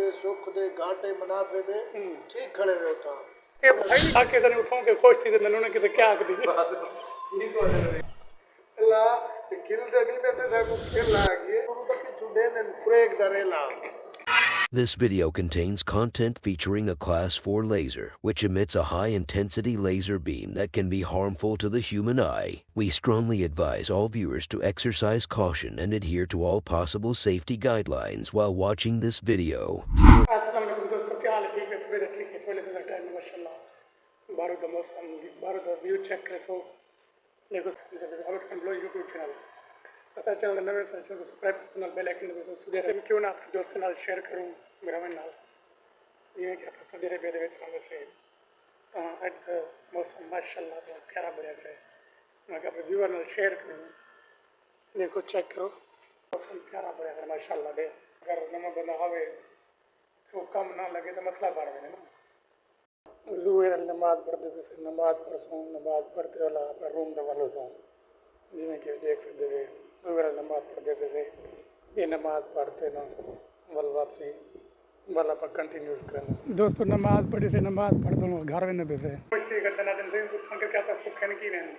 दे सुख दे घाटे मुनाफे दे ठीक खड़े रहो था ये भाई आके तने उठाओ के खुश थी ते मैंने किते क्या आख दी ठीक हो जाए अल्लाह किल दे नहीं बैठे थे को खेल आ गए तो पिछू दे ने ब्रेक जरेला This video contains content featuring a Class 4 laser, which emits a high-intensity laser beam that can be harmful to the human eye. We strongly advise all viewers to exercise caution and adhere to all possible safety guidelines while watching this video. अस्सलाम वालेकुम दोस्तों, क्या हाल है? ठीक है, तबीयत ठीक है? पहले तो टाइम में माशाल्लाह बाहर का मौसम, बाहर का व्यू चेक करे सो देखो हमें हम लोग यूट्यूब चैनल पता चल नवे चैनल को सब्सक्राइब करना, बेल आइकन दबाना। सऊदी अरब क्यों ना अपने दोस्तों नाल शेयर करूं मेरा मन नाल ये कि आप सऊदी अरब ਦੇ ਵਿੱਚ ਵੈਸੇ ਅੱਜ मौसम माशाल्लाह बहुत प्यारा बना है। मैं अपने व्यूअर नाल शेयर करूं, देखो चेक करो मौसम प्यारा बना है माशाल्लाह दे। अगर नवा बंदा आवे तो कम ना लगे तो मसला बढ़ जाए ना। जुए नमाज पढ़ते पे नमाज पढ़सों, नमाज पढ़ते वाला अपना रूम का वालों सो जिमें कि देख सकते हैं जुए नमाज पढ़ते पे ये नमाज पढ़ते ना वल वापसी वाला पर कंटिन्यूस करना। दोस्तों नमाज पढ़े से नमाज पढ़ दो घर में पे से ठीक करते ना दिन से उठ क्या था सुखन की नहीं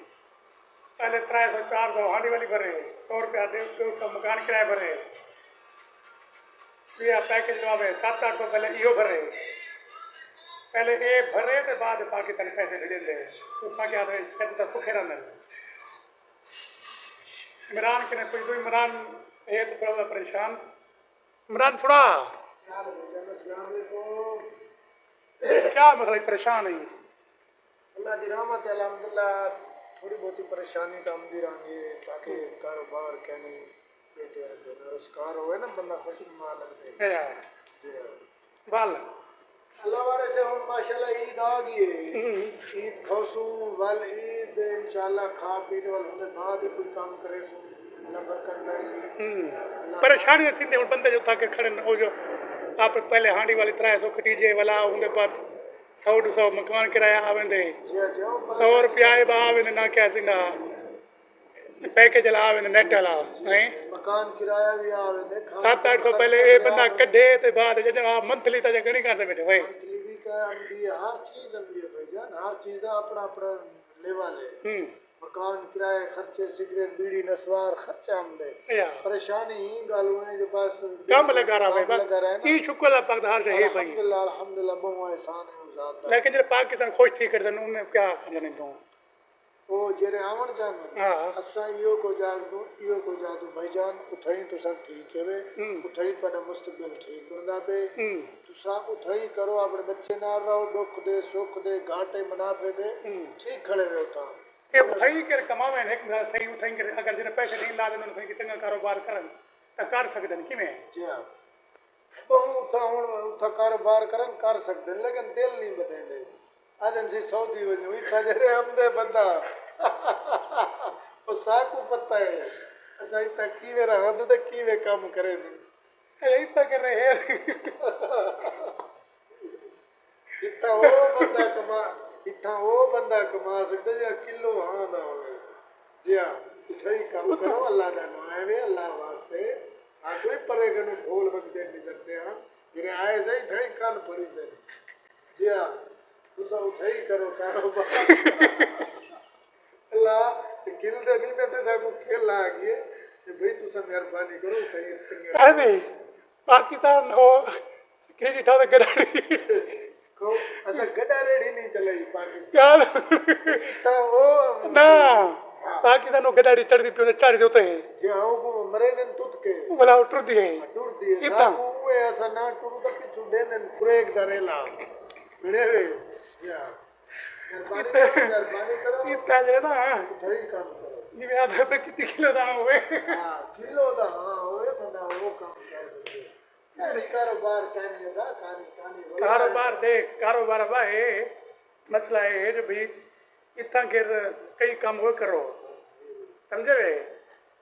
पहले 300 400 हांडी वाली भरे 100 रुपया दे उसका मकान किराया भरे ये पैकेज लवावे 700-800 पहले इो भरे पहले ये भरे तो बाद पाकिस्तान पैसे दे देंगे उसका क्या था इसका सुखे रहना इमरान के ने कोई इमरान ये तो थोड़ा परेशान इमरान थोड़ा क्या मतलब परेशान है अल्लाह दी रहमत है अल्हम्दुलिल्लाह थोड़ी बहुत परेशानी तो आमदी रही ताकि कारोबार कहने बेटे रोजगार होए ना बंदा खुशनुमा लगदे वाल अल्लाह वाले से हम माशाल्लाह ईद आ गई है ईद खासू वल ईद इंशाल्लाह खा पी दे वल होंदे बाद ही कोई काम करे सो अल्लाह बरकत पैसे परेशानी थी ते बंदे जो था के खड़े हो जो आप पहले हांडी वाली 300 खटीजे वाला उनके बाद 100-200 मकान किराया आवेंदे 100 रुपया आवेंदे ना क्या सिंदा पैकेज ला आवेंदे नेट वाला हैं मकान किराया भी आवेंदे 700-800 पहले ये बंदा कढे ते बाद जब आप मंथली ता गणी करते बैठे भाई मंथली का आंदी हर चीज आंदी है भाईजान हर चीज का अपना अपना लेवल है मकान किराए खर्चे सिगरेट बीड़ी नस्वार खर्चा आमदे परेशानी ही गालू है जो बस कम लगा रहा है बस ये शुक्र अल्लाह पाक दा है भाई अल्हम्दुलिल्लाह बहुत एहसान है उस जात दा लेकिन जो पाकिस्तान खुश थी करदन उन्हें क्या करने दो ओ जेरे आवन चाहने असा इयो को जादू भाईजान उठई तो सब ठीक है उठई पर मुस्तकबिल ठीक होंदा पे तुसा उठई करो अपने बच्चे ना रहो दुख दे सुख दे घाटे मुनाफे दे ठीक खड़े रहो ता ये उठाई कर कमावे एक सही उठाई कर अगर जिन्हें पैसे नहीं ला देने उन्हें चंगा कारोबार करन तो कर सकते हैं किवें जी हां बहुत उठा कारोबार करन कर सकते हैं लेकिन दिल नहीं बदेंदे आदन जी सऊदी वने हुई फजरे हमदे बंदा ओ साकू पता है असा इतना कीवे रहा तो कीवे काम करे नहीं इतना कर रहे हैं इतना वो बंदा कमा सकता है किलो हां दा होवे जी हां उठई काम करो अल्लाह दा नाम है अल्लाह वास्ते साडे परे कने ढोल बजदे नहीं सकते हां जेरे आए सही थई कान पड़ी दे जी हां तुसा उठई करो कारोबार अल्लाह किल दे नहीं बैठे थे को खेल आ गए कि भाई तुसा मेहरबानी करो सही चंगे अरे पाकिस्तान हो क्रेडिट हो गडाड़ी को ऐसा गडा रेडी नहीं चलाई पाकिस्तान तो वो ना पाकिस्तान को गडाड़ी चढ़ दी पे चढ़ देते हैं जे आओ को मरे दिन टूट के वाला टूट दिए इतना वो ऐसा ना टूट तो पिछु दे दिन ब्रेक जरेला मिले वे या मेहरबानी करो इतना जे ना सही काम करो जिਵੇਂ आधा पे कितने किलो दा होवे हां किलो दा हां होवे बंदा वो काम कर सकते कारोबार कहने दा कहानी कारोबार देख कारोबार भाई मसला है जो भी इतना गिर कई काम हो करो समझे वे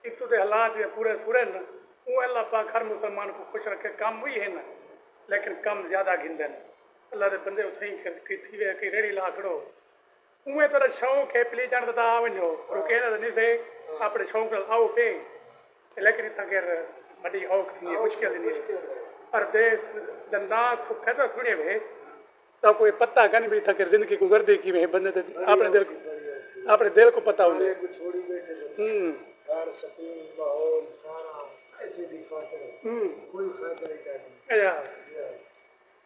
इतु दे हालात ये पूरे सूरे न वो अल्लाह पाक हर मुसलमान को खुश रखे काम हुई है ना लेकिन कम ज्यादा गिनदन अल्लाह दे बंदे उठई की थी वे की रेड़ी ला खड़ो उहे तो शौक है पली जान दा आवनो रुके ना नहीं से अपने शौक आओ पे लेकिन इतना गिर बड़ी औख थी मुश्किल नहीं परदेश दंदा सुख है तो सुने वे तो कोई पता का नहीं भी था कि जिंदगी गुजरती की वे बंदे ते अपने दिल को पता हो सारे को छोड़ी बैठे थे। घर सकून माहौल सारा ऐसे दिखाते कोई फायदा ही नहीं। या जी हाँ,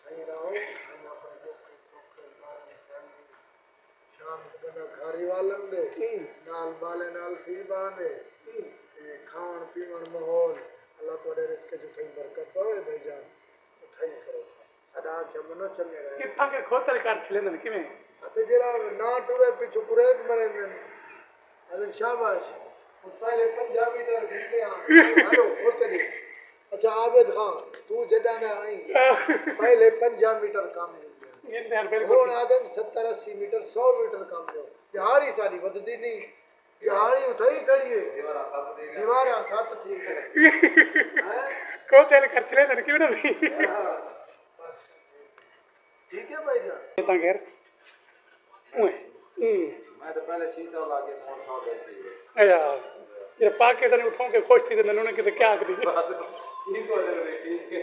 कहीं रहो हम अपने लोग के सुख माने फैमिली शाम को बना घारी वालम दे नाल बाले नाल थी बांधे ये खान पीवन माहौल अल्लाह तोड़े रिस्क जो कहीं बरकत पावे भाईजान उठाई करो सदा जमनो चले रहे कितना के खोतर कर छले न किवे ते जरा ना टुरे पिछु कुरेक मरेंदन अरे शाबाश पहले 50 मीटर घंटे हेलो उतरी अच्छा आबिद खान तू जडा ना आई पहले 50 मीटर काम ये यार वो बिल्कुल आदम 70 80 मीटर 100 मीटर काम जो दिहाड़ी सारी वधदी नहीं दिहाड़ी उठाई करिए दीवारा साथ ठीक है खोतर कर छले न किवे नहीं ठीक है भाईजान ता घेर ओए मैं तो पहले 600 लाके 900 देती या ये पाकिस्तानी उठों के खुश थी नन्नू ने किते क्या कर दी ठीक हो जाए ठीक है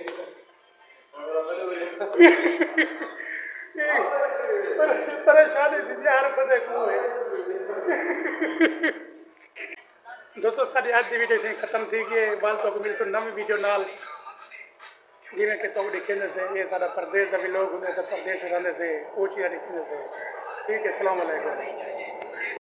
परेशानी थी यार बंदे को है दोस्तों सारी आज की वीडियो इतनी खत्म थी कि बाल तो मिल तो नवी वीडियो नाल जिमें कि तो दिखने से ये सारा प्रदेश का भी लोग होंगे तो प्रदेश रहने से ऊंची दिखने से ठीक है अस्सलाम वालेकुम